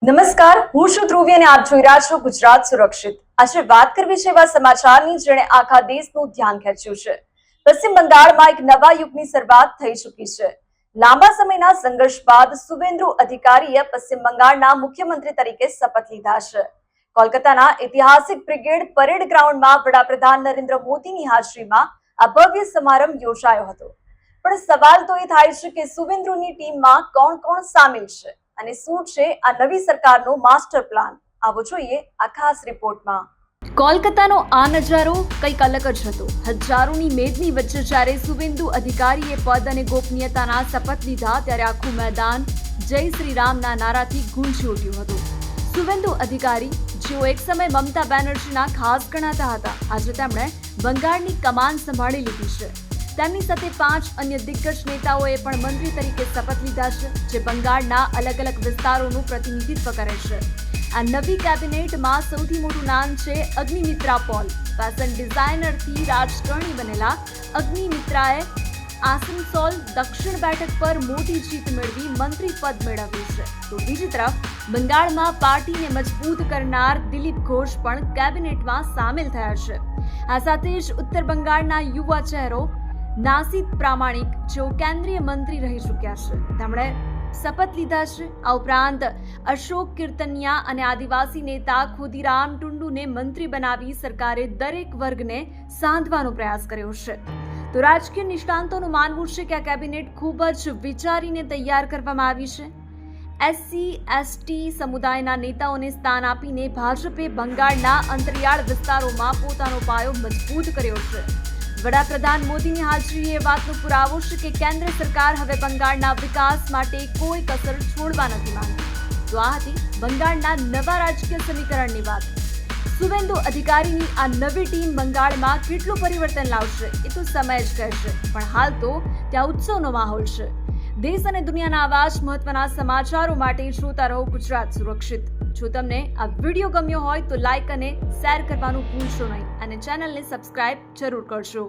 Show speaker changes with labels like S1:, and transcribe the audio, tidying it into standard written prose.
S1: નમસ્કાર, હું છું ધ્રુવી અને આપ જોઈ રહ્યા છો ગુજરાત સુરક્ષિત. આજે વાત કરવી છે એવા સમાચારની જેણે આખા દેશનું ધ્યાન ખેંચ્યું છે. પશ્ચિમ બંગાળમાં એક નવા યુગની શરૂઆત થઈ ચૂકી છે. લાંબા સમયના સંઘર્ષ બાદ શુવેન્દુ અધિકારીએ પશ્ચિમ બંગાળના મુખ્યમંત્રી તરીકે શપથ લીધા છે. કોલકાતાના ઐતિહાસિક બ્રિગેડ પરેડ ગ્રાઉન્ડમાં વડાપ્રધાન નરેન્દ્ર મોદીની હાજરીમાં આ ભવ્ય સમારંભ યોજાયો હતો. પણ સવાલ તો એ થાય છે કે શુવેન્દુની ટીમમાં કોણ કોણ સામેલ છે અને શું છે આ નવી સરકારનો માસ્ટર પ્લાન? આવો જોઈએ આ ખાસ રિપોર્ટમાં. કોલકાતાનો આ નજારો કંઈક અલગ જ હતો. હજારોની મેદની વચ્ચે જ્યારે શુવેન્દુ અધિકારીએ પદ અને ગોપનીયતાના શપથ લીધા ત્યારે આખું મેદાન જય શ્રી રામના નારાથી ગૂંજી ઉઠ્યું હતું. શુવેન્દુ અધિકારી, જેઓ એક સમય મમતા બેનર્જીના ખાસ ગણાતા હતા, આજે તેમણે બંગાળની કમાન સંભાળી લીધી છે. તેમની સાથે 5 અન્ય દિગ્ગજ નેતાઓએ પણ મંત્રી તરીકે શપથ લીધા છે, જે બંગાળના અલગ અલગ વિસ્તારોનું પ્રતિનિધિત્વ કરે છે. આ નવી કેબિનેટમાં સૌથી મોટું નામ છે અગ્નિમિત્રા પોલ. ફેશન ડિઝાઇનરથી રાજકારણી બનેલા અગ્નિમિત્રાએ આસનસોલ દક્ષિણ બેઠક પર મોટી જીત મેળવી મંત્રી પદ મેળવ્યું છે. તો બીજી તરફ બંગાળમાં પાર્ટીને મજબૂત કરનાર દિલીપ ઘોષ પણ કેબિનેટમાં સામેલ થયા છે. આ સાથે જ ઉત્તર બંગાળના યુવા ચહેરો નાસિદ પ્રામાણિક, જેઓ કેન્દ્રીય મંત્રી રહી ચૂક્યા છે, તેમણે શપથ લીધા છે. આ ઉપરાંત અશોક કીર્તનિયા અને આદિવાસી નેતા ખુદીરામ ટુંડુને મંત્રી બનાવી સરકારે દરેક વર્ગને સાંધવાનો પ્રયાસ કર્યો છે. તો રાજકીય નિષ્ણાંતોનું માનવું છે કે આ કેબિનેટ ખૂબ જ વિચારીને તૈયાર કરવામાં આવી છે. SC/ST સમુદાયના નેતાઓને સ્થાન આપીને ભાજપે બંગાળના અંતરિયાળ વિસ્તારોમાં પોતાનો પાયો મજબૂત કર્યો છે. વડાપ્રધાન મોદીની હાજરી એ વાતનો પુરાવો છે કે કેન્દ્ર સરકાર હવે બંગાળના વિકાસ માટે કોઈ કસર છોડવા નથી માંગતી. તો આ હતી બંગાળના નવા રાજકીય સમીકરણની વાત. શુવેન્દુ અધિકારીની આ નવી ટીમ બંગાળમાં કેટલું પરિવર્તન લાવશે એ તો સમય જ કહેશે, પણ હાલ તો ત્યાં ઉત્સવનો માહોલ છે. દેશ અને દુનિયાના આવા જ મહત્વના સમાચારો માટે જોતા રહો ગુજરાત સુરક્ષિત. જો તમને આ વિડીયો ગમ્યો હોય તો લાઈક અને શેર કરવાનું ભૂલશો નહીં અને ચેનલને સબસ્ક્રાઇબ જરૂર કરજો.